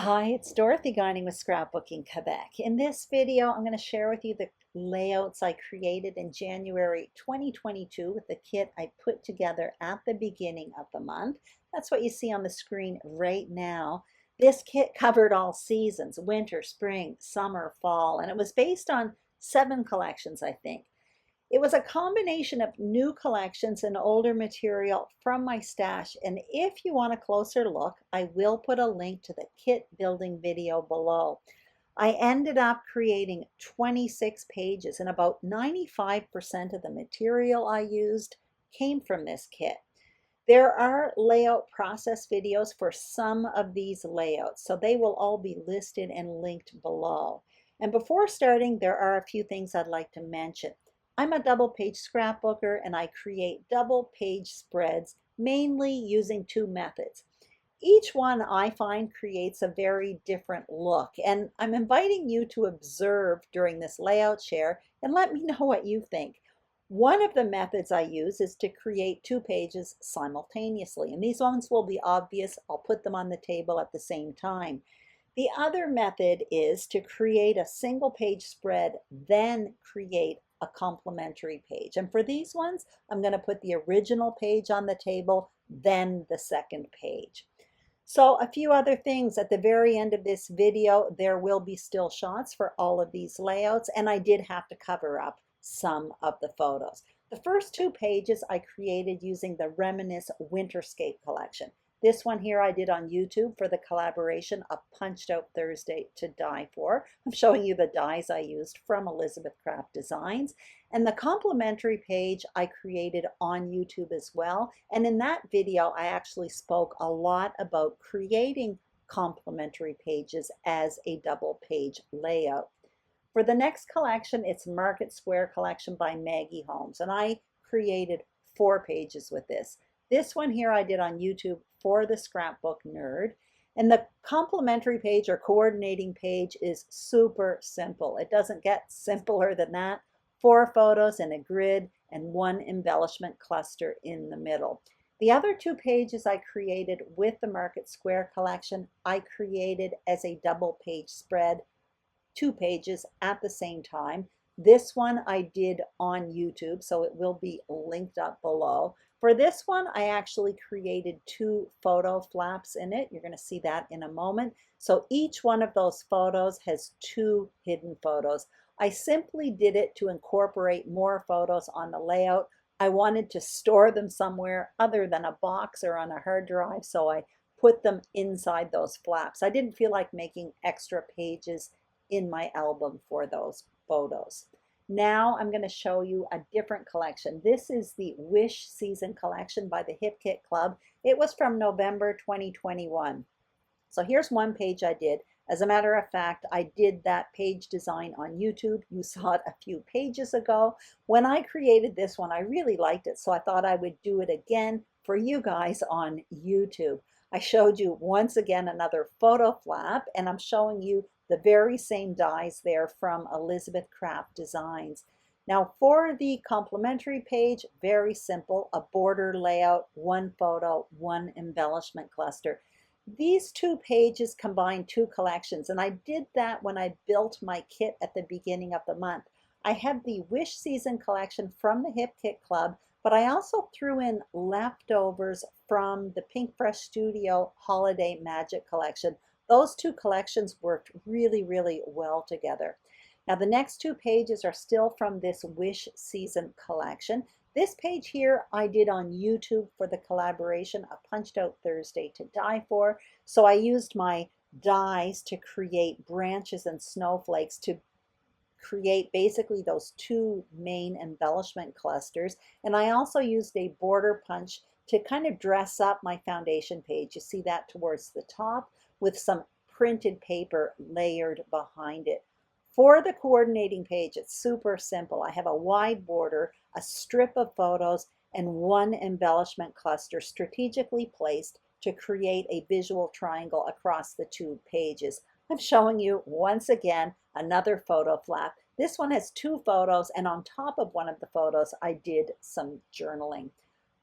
Hi, it's Dorothy Guining with Scrapbooking Quebec. In this video, I'm going to share with you the layouts I created in January 2022 with the kit I put together at the beginning of the month. That's what you see on the screen right now. This kit covered all seasons, winter, spring, summer, fall, and it was based on 7 collections, I think. It was a combination of new collections and older material from my stash. And if you want a closer look, I will put a link to the kit building video below. I ended up creating 26 pages, and about 95% of the material I used came from this kit. There are layout process videos for some of these layouts, so they will all be listed and linked below. And before starting, there are a few things I'd like to mention. I'm a double page scrapbooker and I create double page spreads mainly using 2 methods. Each one I find creates a very different look, and I'm inviting you to observe during this layout share and let me know what you think. One of the methods I use is to create 2 pages simultaneously, and these ones will be obvious. I'll put them on the table at the same time. The other method is to create a single page spread, then create a complementary page. And for these ones, I'm going to put the original page on the table, then the second page. So a few other things at the very end of this video, there will be still shots for all of these layouts, and I did have to cover up some of the photos. The first 2 pages I created using the Reminisce Winterscape collection. This one here I did on YouTube for the collaboration A Punched Out Thursday to Die For. I'm showing you the dies I used from Elizabeth Craft Designs. And the complementary page I created on YouTube as well. And in that video, I actually spoke a lot about creating complementary pages as a double page layout. For the next collection, it's Market Square Collection by Maggie Holmes. And I created 4 pages with this. This one here I did on YouTube for the Scrapbook Nerd. And the complementary page or coordinating page is super simple. It doesn't get simpler than that. 4 photos in a grid and 1 embellishment cluster in the middle. The other 2 pages I created with the Market Square collection, I created as a double page spread, 2 pages at the same time. This one I did on YouTube, so it will be linked up below. For this one, I actually created 2 photo flaps in it. You're going to see that in a moment. So each one of those photos has 2 hidden photos. I simply did it to incorporate more photos on the layout. I wanted to store them somewhere other than a box or on a hard drive, so I put them inside those flaps. I didn't feel like making extra pages in my album for those photos. Now I'm going to show you a different collection. This is the Wish Season collection by the Hip Kit Club. It was from November 2021. So here's one page I did. As a matter of fact, I did that page design on YouTube. You saw it a few pages ago. When I created this one, I really liked it, so I thought I would do it again for you guys on YouTube. I showed you once again another photo flap, and I'm showing you the very same dies there from Elizabeth Craft Designs. Now for the complementary page, very simple, a border layout, 1 photo, 1 embellishment cluster. These 2 pages combine 2 collections, and I did that when I built my kit at the beginning of the month. I had the Wish Season collection from the Hip Kit Club, but I also threw in leftovers from the Pink Fresh Studio Holiday Magic collection. Those 2 collections worked really, really well together. Now the next 2 pages are still from this Wish Season collection. This page here I did on YouTube for the collaboration A Punched Out Thursday to Die For. So I used my dies to create branches and snowflakes to create basically those 2 main embellishment clusters. And I also used a border punch to kind of dress up my foundation page. You see that towards the top with some printed paper layered behind it. For the coordinating page, it's super simple. I have a wide border, a strip of photos, and 1 embellishment cluster strategically placed to create a visual triangle across the 2 pages. I'm showing you once again another photo flap. This one has 2 photos, and on top of one of the photos, I did some journaling.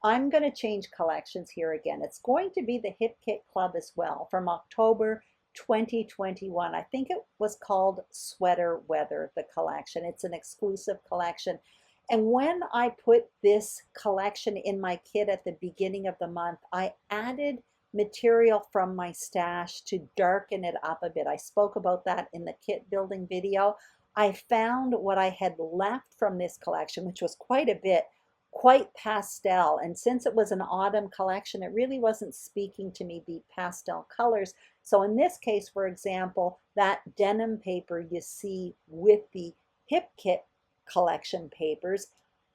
I'm going to change collections here again. It's going to be the Hip Kit Club as well from October 2021. I think it was called Sweater Weather, the collection. It's an exclusive collection. And when I put this collection in my kit at the beginning of the month, I added material from my stash to darken it up a bit. I spoke about that in the kit building video. I found what I had left from this collection, which was quite a bit, quite pastel. And since it was an autumn collection, it really wasn't speaking to me, the pastel colors. So in this case, for example, that denim paper you see with the Hip Kit collection papers,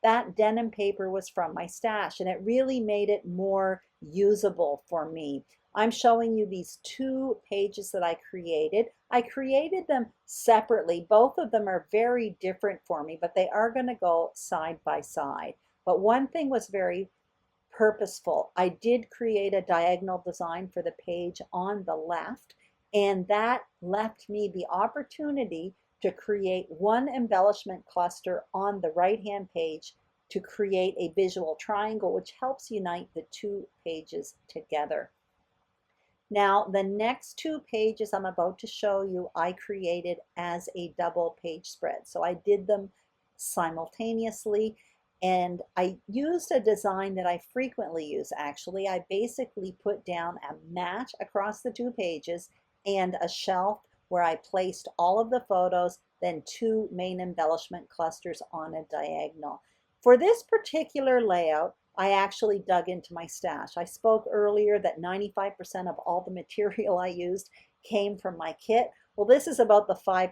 that denim paper was from my stash, and it really made it more usable for me. I'm showing you these 2 pages that I created. I created them separately. Both of them are very different for me, but they are going to go side by side. But one thing was very purposeful. I did create a diagonal design for the page on the left, and that left me the opportunity to create one embellishment cluster on the right-hand page to create a visual triangle, which helps unite the 2 pages together. Now, the next 2 pages I'm about to show you, I created as a double page spread. So I did them simultaneously, and I used a design that I frequently use, actually. I basically put down a mat across the 2 pages and a shelf where I placed all of the photos, then 2 main embellishment clusters on a diagonal. For this particular layout, I actually dug into my stash. I spoke earlier that 95% of all the material I used came from my kit. Well, this is about the 5%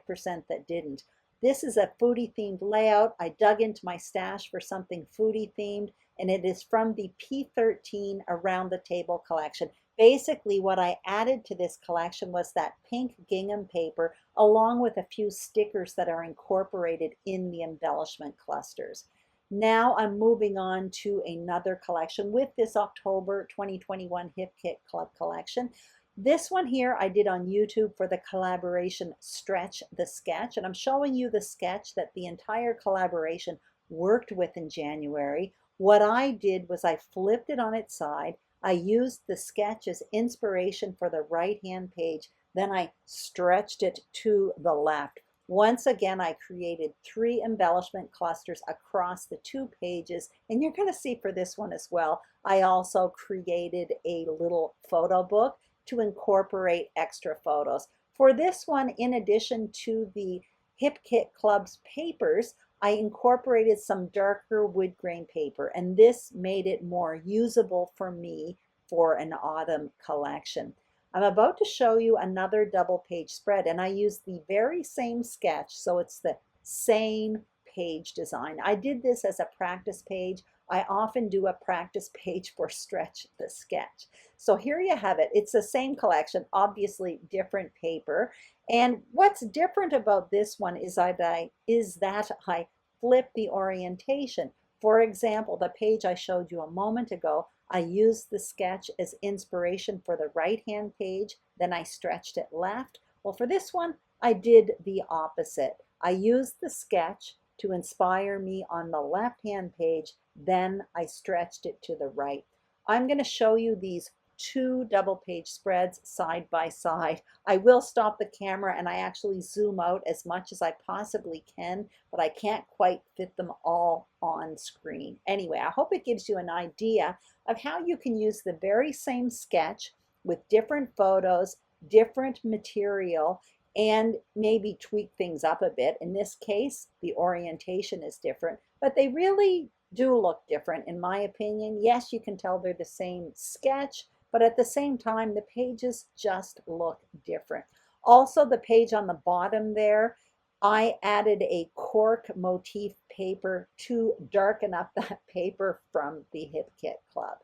that didn't. This is a foodie themed layout. I dug into my stash for something foodie themed, and it is from the P13 Around the Table collection. Basically, what I added to this collection was that pink gingham paper, along with a few stickers that are incorporated in the embellishment clusters. Now I'm moving on to another collection with this October 2021 Hip Kit Club collection. This one here I did on YouTube for the collaboration Stretch the Sketch, and I'm showing you the sketch that the entire collaboration worked with in January. What I did was I flipped it on its side. I used the sketch as inspiration for the right-hand page, then I stretched it to the left. Once again, I created 3 embellishment clusters across the 2 pages, and you're going to see for this one as well, I also created a little photo book to incorporate extra photos. For this one, in addition to the Hip Kit Club's papers, I incorporated some darker wood grain paper, and this made it more usable for me for an autumn collection. I'm about to show you another double page spread, and I used the very same sketch, so it's the same page design. I did this as a practice page. I often do a practice page for Stretch the Sketch. So here you have it. It's the same collection, obviously different paper. And what's different about this one is that I flip the orientation. For example, the page I showed you a moment ago, I used the sketch as inspiration for the right-hand page, then I stretched it left. Well, for this one, I did the opposite. I used the sketch to inspire me on the left-hand page, then I stretched it to the right. I'm going to show you these 2 double page spreads side by side. I will stop the camera and I actually zoom out as much as I possibly can, but I can't quite fit them all on screen. Anyway, I hope it gives you an idea of how you can use the very same sketch with different photos, different material, and maybe tweak things up a bit. In this case, the orientation is different, but they really do look different in my opinion. Yes, you can tell they're the same sketch, but at the same time, the pages just look different. Also, the page on the bottom there, I added a cork motif paper to darken up that paper from the Hip Kit Club.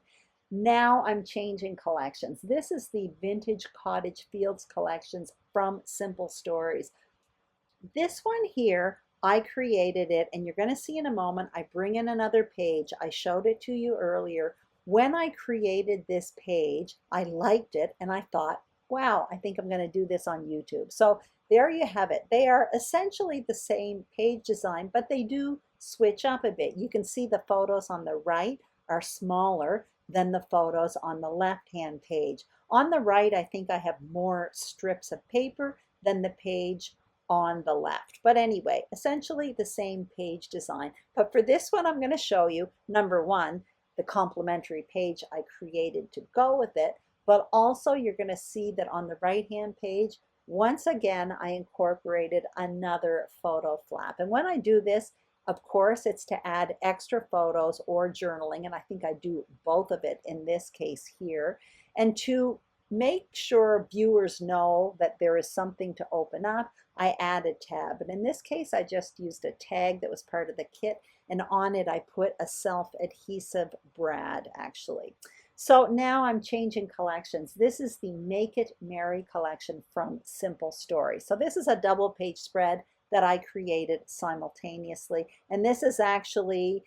Now I'm changing collections. This is the Vintage Cottage Fields collections from Simple Stories. This one here, I created it, and you're going to see in a moment, I bring in another page. I showed it to you earlier. When I created this page, I liked it, and I thought, wow, I think I'm going to do this on YouTube. So there you have it. They are essentially the same page design, but they do switch up a bit. You can see the photos on the right are smaller. than the photos on the left-hand page. On the right, I think I have more strips of paper than the page on the left. But anyway, essentially the same page design. But for this one, I'm going to show you, number one, the complementary page I created to go with it, but also you're going to see that on the right-hand page, once again, I incorporated another photo flap. And when I do this, of course, it's to add extra photos or journaling, and I think I do both of it in this case here, and to make sure viewers know that there is something to open up, I add a tab. And in this case, I just used a tag that was part of the kit, and on it I put a self-adhesive brad, actually. So now I'm changing collections. This is the Make It Merry collection from Simple Story. So this is a double page spread that I created simultaneously. And this is actually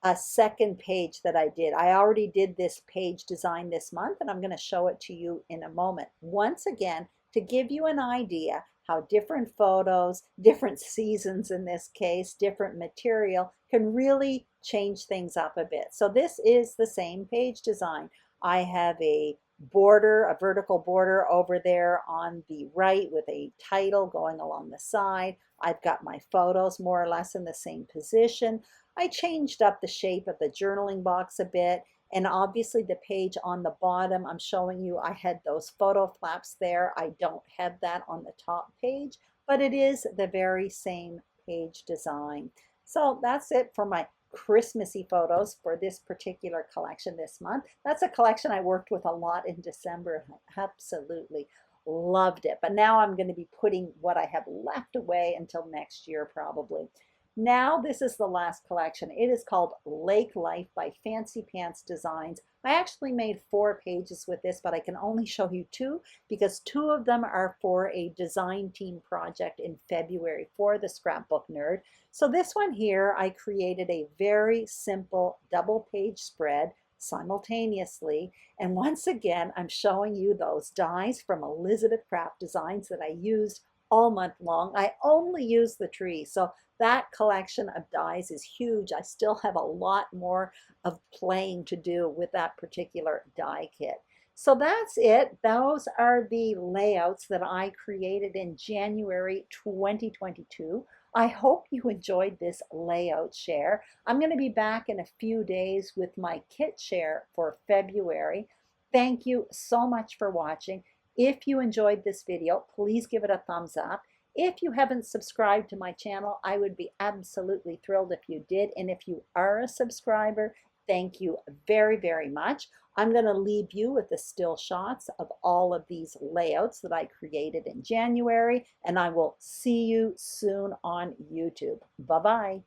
a second page that I did. I already did this page design this month, and I'm going to show it to you in a moment. Once again, to give you an idea how different photos, different seasons in this case, different material can really change things up a bit. So this is the same page design. I have a border, a vertical border over there on the right with a title going along the side. I've got my photos more or less in the same position. I changed up the shape of the journaling box a bit, and obviously the page on the bottom, I'm showing you I had those photo flaps there. I don't have that on the top page, but it is the very same page design. So that's it for my Christmassy photos for this particular collection this month. That's a collection I worked with a lot in December. I absolutely loved it. But now I'm going to be putting what I have left away until next year probably. Now this is the last collection. It is called Lake Life by Fancy Pants Designs. I actually made 4 pages with this, but I can only show you 2 because 2 of them are for a design team project in February for the Scrapbook Nerd. So this one here, I created a very simple double page spread simultaneously. And once again, I'm showing you those dies from Elizabeth Craft Designs that I used all month long. I only use the tree. So that collection of dies is huge. I still have a lot more of playing to do with that particular die kit. So that's it. Those are the layouts that I created in January 2022. I hope you enjoyed this layout share. I'm going to be back in a few days with my kit share for February. Thank you so much for watching. If you enjoyed this video, please give it a thumbs up. If you haven't subscribed to my channel, I would be absolutely thrilled if you did. And if you are a subscriber, thank you very, very much. I'm going to leave you with the still shots of all of these layouts that I created in January, and I will see you soon on YouTube. Bye-bye.